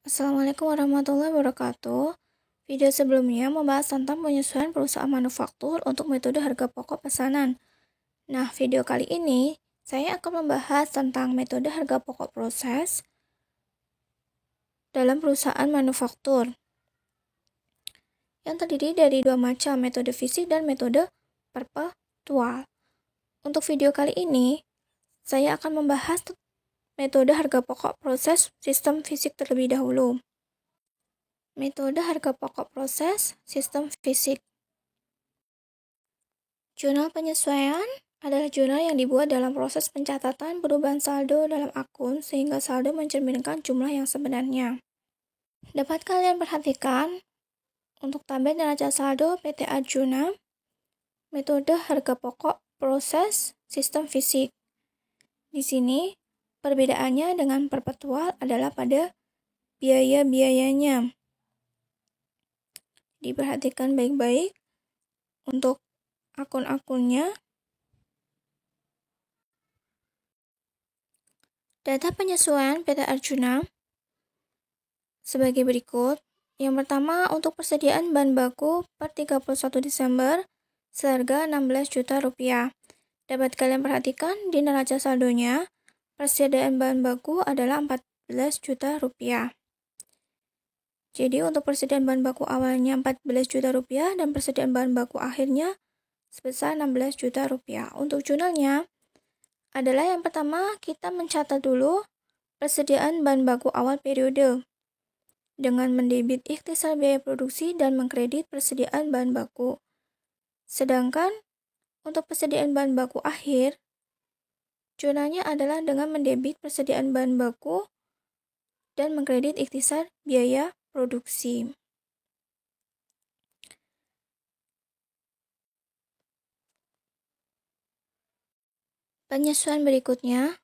Assalamualaikum warahmatullahi wabarakatuh. Video sebelumnya membahas tentang penyesuaian perusahaan manufaktur untuk metode harga pokok pesanan. Nah, video kali ini saya akan membahas tentang metode harga pokok proses dalam perusahaan manufaktur yang terdiri dari dua macam, metode fisik dan metode perpetual. Untuk video kali ini, saya akan membahas metode harga pokok proses sistem fisik terlebih dahulu. Metode harga pokok proses sistem fisik. Jurnal penyesuaian adalah jurnal yang dibuat dalam proses pencatatan perubahan saldo dalam akun sehingga saldo mencerminkan jumlah yang sebenarnya. Dapat kalian perhatikan untuk tabel neraca saldo PT Arjuna, metode harga pokok proses sistem fisik. Di sini perbedaannya dengan perpetual adalah pada biaya-biayanya. Diperhatikan baik-baik untuk akun-akunnya. Data penyesuaian PT Arjuna sebagai berikut. Yang pertama, untuk persediaan bahan baku per 31 Desember seharga 16 juta rupiah. Dapat kalian perhatikan di neraca saldonya, persediaan bahan baku adalah 14 juta rupiah. Jadi untuk persediaan bahan baku awalnya 14 juta rupiah dan persediaan bahan baku akhirnya sebesar 16 juta rupiah. Untuk jurnalnya adalah yang pertama kita mencatat dulu persediaan bahan baku awal periode dengan mendebit ikhtisar biaya produksi dan mengkredit persediaan bahan baku. Sedangkan untuk persediaan bahan baku akhir, jurnalnya adalah dengan mendebit persediaan bahan baku dan mengkredit ikhtisar biaya produksi. Penyesuaian berikutnya,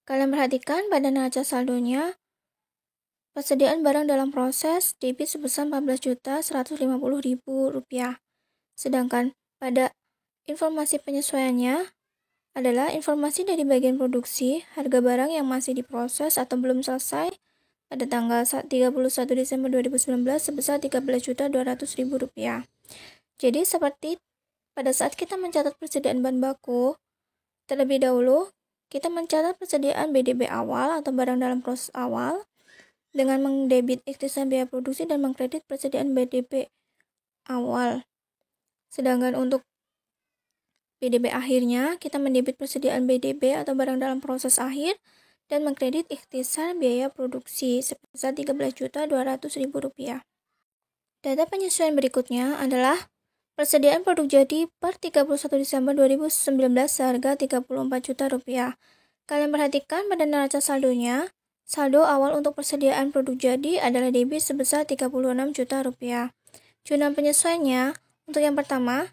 kalian perhatikan pada neraca saldonya, persediaan barang dalam proses debit sebesar Rp14.150.000. Sedangkan pada informasi penyesuaiannya adalah informasi dari bagian produksi, harga barang yang masih diproses atau belum selesai pada tanggal 31 Desember 2019 sebesar Rp13.200.000. Jadi seperti pada saat kita mencatat persediaan bahan baku, terlebih dahulu kita mencatat persediaan BDB awal atau barang dalam proses awal dengan mendebit ikhtisar biaya produksi dan mengkredit persediaan BDB awal. Sedangkan untuk BDB akhirnya, kita mendebit persediaan BDB atau barang dalam proses akhir dan mengkredit ikhtisar biaya produksi sebesar Rp13.200.000. Data penyesuaian berikutnya adalah persediaan produk jadi per 31 Desember 2019 seharga Rp34 juta. Kalian perhatikan pada neraca saldonya, saldo awal untuk persediaan produk jadi adalah debit sebesar Rp36 juta. Jurnal penyesuaiannya, untuk yang pertama,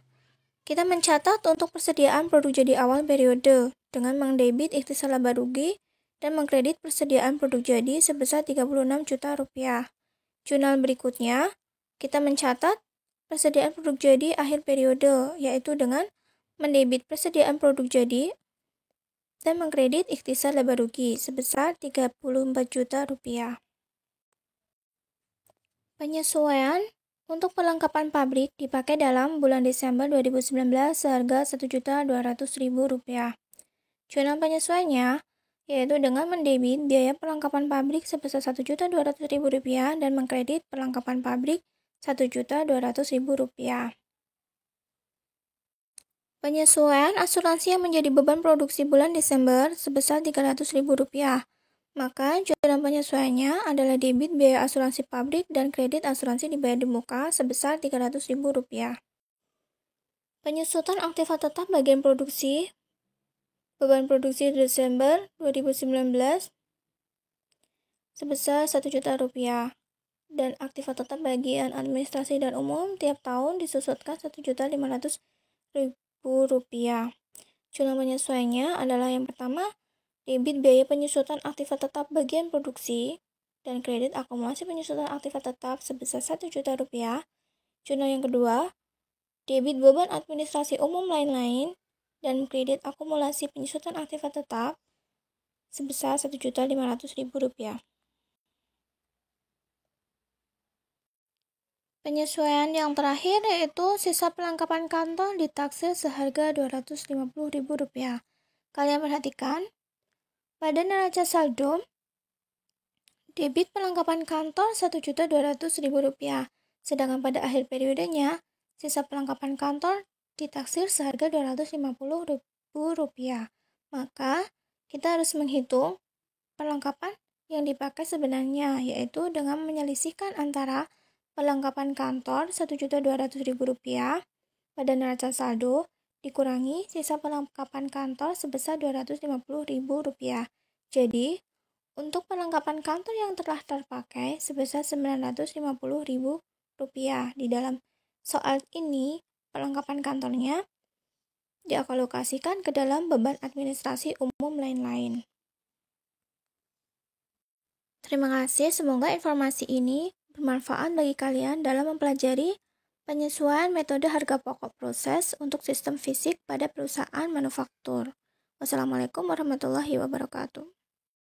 kita mencatat untuk persediaan produk jadi awal periode dengan mendebit ikhtisar laba rugi dan mengkredit persediaan produk jadi sebesar Rp36 juta. Jurnal berikutnya, kita mencatat persediaan produk jadi akhir periode, yaitu dengan mendebit persediaan produk jadi dan mengkredit ikhtisar laba rugi sebesar Rp34 juta. Penyesuaian untuk perlengkapan pabrik dipakai dalam bulan Desember 2019 seharga Rp1.200.000. Jurnal penyesuaiannya yaitu dengan mendebit biaya perlengkapan pabrik sebesar Rp1.200.000 dan mengkredit perlengkapan pabrik Rp1.200.000. Penyesuaian asuransi yang menjadi beban produksi bulan Desember sebesar Rp300.000. Maka jurnal penyesuaiannya adalah debit biaya asuransi pabrik dan kredit asuransi dibayar di muka sebesar Rp300.000. Penyusutan aktiva tetap bagian produksi beban produksi Desember 2019 sebesar Rp1 juta dan aktiva tetap bagian administrasi dan umum tiap tahun disusutkan Rp1.500.000. Jurnal penyesuaiannya adalah yang pertama, debit biaya penyusutan aktiva tetap bagian produksi dan kredit akumulasi penyusutan aktiva tetap sebesar Rp1 juta. Jurnal yang kedua, debit beban administrasi umum lain-lain dan kredit akumulasi penyusutan aktiva tetap sebesar Rp1.500.000. Penyesuaian yang terakhir yaitu sisa perlengkapan kantor ditaksir seharga Rp250.000. Kalian perhatikan, pada neraca saldo, debit perlengkapan kantor Rp1.200.000, sedangkan pada akhir periodenya, sisa perlengkapan kantor ditaksir seharga Rp250.000. Maka, kita harus menghitung perlengkapan yang dipakai sebenarnya, yaitu dengan menyelisihkan antara perlengkapan kantor Rp1.200.000 pada neraca saldo dikurangi sisa perlengkapan kantor sebesar Rp250.000. Jadi, untuk perlengkapan kantor yang telah terpakai sebesar Rp950.000. Di dalam soal ini, perlengkapan kantornya dialokasikan ke dalam beban administrasi umum lain-lain. Terima kasih, semoga informasi ini bermanfaat bagi kalian dalam mempelajari penyesuaian metode harga pokok proses untuk sistem fisik pada perusahaan manufaktur. Wassalamualaikum warahmatullahi wabarakatuh.